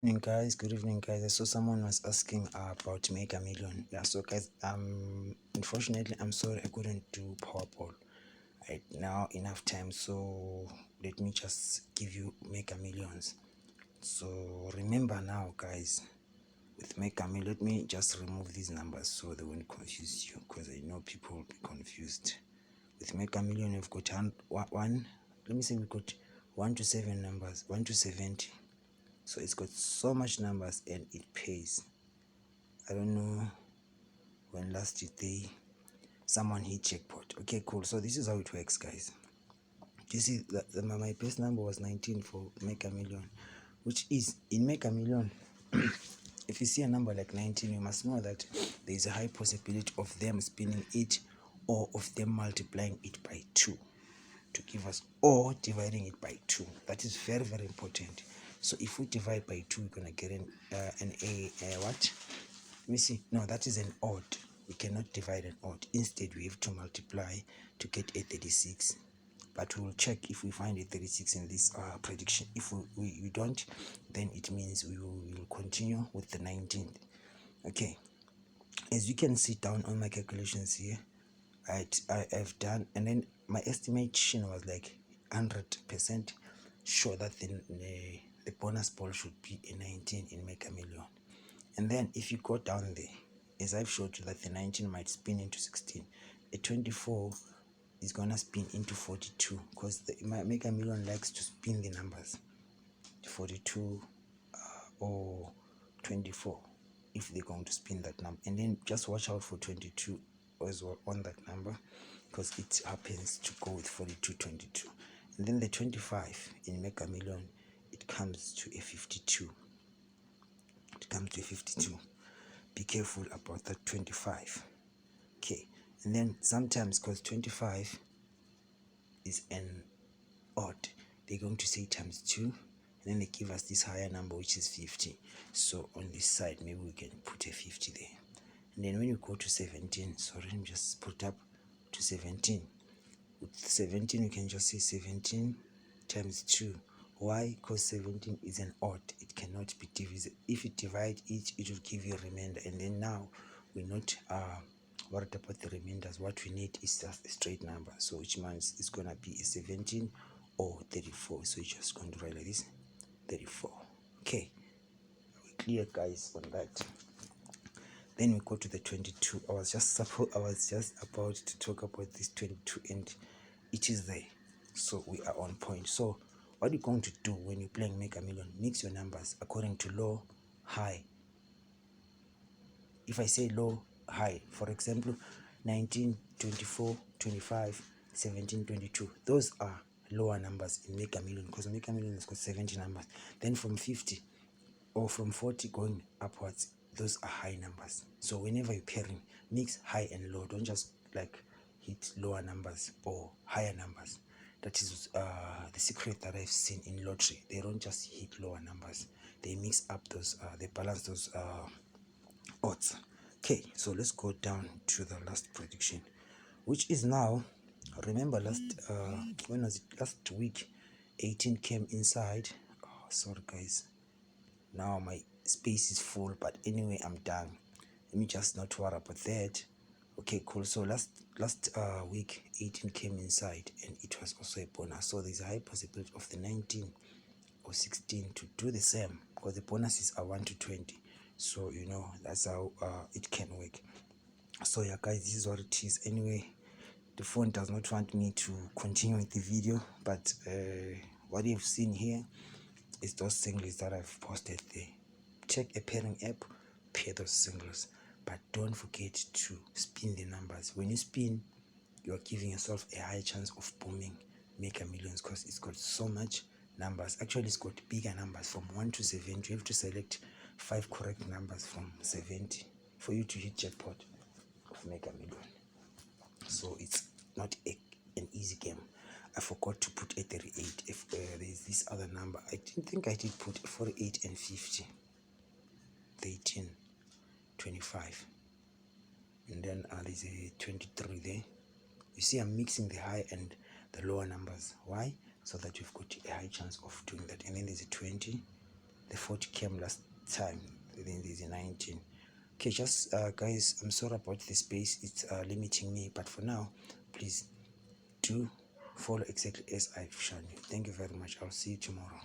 Good evening guys. I saw someone was asking about Megamillion. Yeah, so guys, unfortunately I'm sorry I couldn't do Powerball right now enough time, so let me just give you Megamillions. So remember now guys, with Megamillion, let me just remove these numbers so they won't confuse you, because I know people will be confused. With Megamillion we've got one, let me say we've got 1 to 7 numbers, 1 to 70. So it's got so much numbers and it pays. I don't know when last someone hit jackpot. Okay, cool. So this is how it works, guys. You see that my best number was 19 for Megamillion, which is in Megamillion. If you see a number like 19, you must know that there is a high possibility of them spinning it, or of them multiplying it by 2 to give us, or dividing it by 2. That is very, very important. So if we divide by 2, we're gonna get what? Let me see. No, that is an odd. We cannot divide an odd. Instead, we have to multiply to get a 36. But we'll check if we find a 36 in this prediction. If we don't, then it means we will continue with the 19th. Okay. As you can see down on my calculations here, I've done, and then my estimation was like 100% sure that the bonus ball should be a 19 in Megamillion. And then if you go down there, as I've showed you that the 19 might spin into 16, a 24 is gonna spin into 42, because the Megamillion likes to spin the numbers 42 or 24 if they're going to spin that number. And then just watch out for 22 as well on that number, because it happens to go with 42, 22. And then the 25 in Megamillion, it comes to a 52. It comes to a 52. Be careful about that 25. Okay. And then sometimes, because 25 is an odd, they're going to say times 2, and then they give us this higher number, which is 50. So on this side, maybe we can put a 50 there. And then when you go to 17, sorry, let me just put up to 17. With 17, you can just say 17 times 2. Why? Because 17 is an odd. It cannot be divisible. If you divide it, it will give you a remainder. And then now we're not worried about the remainders. What we need is just a straight number. So which means it's gonna be a 17 or 34. So you're just going to write like this, 34. Okay, we're clear guys on that. Then we go to the 22. I was just about to talk about this 22, and it is there. So we are on point. So what you're going to do when you're playing Megamillion, mix your numbers according to low, high. If I say low, high, for example, 19, 24, 25, 17, 22, those are lower numbers in Megamillion, because Megamillion has got 70 numbers. Then from 50 or from 40 going upwards, those are high numbers. So whenever you're pairing, mix high and low. Don't just like hit lower numbers or higher numbers. That is the secret that I've seen in lottery. They don't just hit lower numbers, they mix up those, they balance those odds. Okay, so let's go down to the last prediction, which is now, remember when was it, last week 18 came inside. Oh, sorry guys, now my space is full, but anyway, I'm done. Let me just not worry about that. Okay, cool. So last week 18 came inside, and it was also a bonus. So there's a high possibility of the 19 or 16 to do the same, because the bonuses are 1 to 20. So you know that's how it can work. So yeah guys, this is what it is. Anyway, the phone does not want me to continue with the video, but what you've seen here is those singles that I've posted there. Check a pairing app, pair those singles, but don't forget to spin the numbers. When you spin, you are giving yourself a high chance of booming Megamillions, because it's got so much numbers. Actually, it's got bigger numbers from 1 to 70. You have to select 5 correct numbers from 70 for you to hit jackpot of Megamillion. So it's not an easy game. I forgot to put a 38. If there's this other number, I didn't think I did put 48 and 50, 13, 25, and then there's a 23 there. You see, I'm mixing the high and the lower numbers. Why? So that you've got a high chance of doing that. And then there's a 20, the 40 came last time, then there's a 19. Okay, just guys, I'm sorry about the space, it's limiting me, but for now, please do follow exactly as I've shown you. Thank you very much. I'll see you tomorrow.